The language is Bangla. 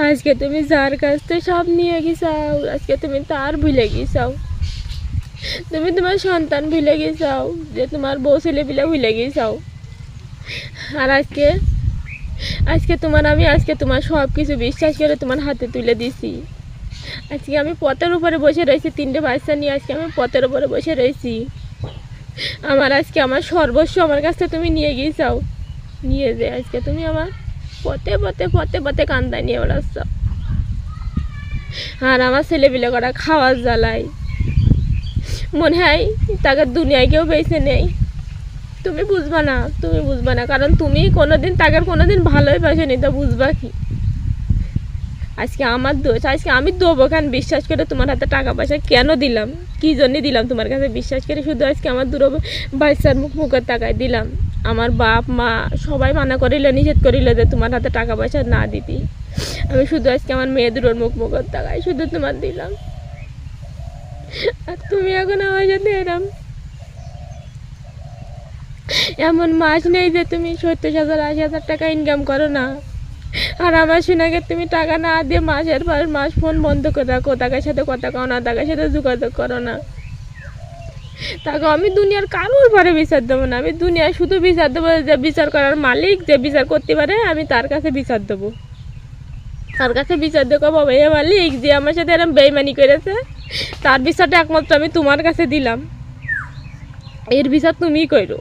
আজকে তুমি যার কাছ থেকে সব নিয়ে গেছাও, আজকে তুমি তার ভুলে গেছাও। তুমি তোমার সন্তান ভুলে গেছাও, যে তোমার বউ ছেলে পিলে ভুলে গেছাও। আর আজকে আজকে তোমার সব কিছু বিশ্বাস করে তোমার হাতে তুলে দিছি। আজকে আমি পথের উপরে বসে রয়েছি, 3টে বাচ্চা নিয়ে আজকে আমি পথের উপরে বসে রয়েছি। আজকে আমার সর্বস্ব আমার কাছ থেকে তুমি নিয়ে গিয়েছাও। নিয়ে যে আজকে তুমি আমার পথে পথে পথে পথে কান্দায় নিয়ে বেড়াচ্ছ। আর আমার ছেলেপিলে করা খাওয়ার জ্বালাই মনে হয় তাকে দুনিয়ায় কেউ বেঁচে নেই। তুমি বুঝবা না, কারণ তুমি কোনোদিন ভালোই বাসনি, তো বুঝবা কি? আজকে আমার দোষ, আজকে আমি দেবো কেন? বিশ্বাস করে তোমার হাতে টাকা পয়সা কেন দিলাম? কী জন্যে দিলাম তোমার কাছে বিশ্বাস করে? শুধু আজকে আমার বাচ্চার মুখের টাকায় দিলাম। আমার বাপ মা সবাই মানা করিল, নিষেধ করিল যে তোমার হাতে টাকা পয়সা না দিতি। আমি শুধু আজকে আমার মেয়ে দুটোর মুখের টাকায় শুধু তোমার দিলাম। আর তুমি এখন আমার সাথে এমন মাস নেই যে তুমি 70,000 80,000 টাকা ইনকাম করো না। আর আমার সোনাকে তুমি টাকা না দিয়ে মাসের পর মাস ফোন বন্ধ করে রাখো, টাকার সাথে কথা কও না, টাকার সাথে যোগাযোগ করো না। তাকে আমি দুনিয়ার কারোর পরে বিচার দেবো না। আমি দুনিয়ায় শুধু বিচার দেবো যে বিচার করার মালিক, যে বিচার করতে পারে, আমি তার কাছে বিচার দেবো। তার কাছে বিচার দেবো, বাবা এ মালিক যে আমার সাথে এরকম বেইমানি করেছে, তার বিচারটা একমাত্র আমি তোমার কাছে দিলাম। এর বিচার তুমিই করো।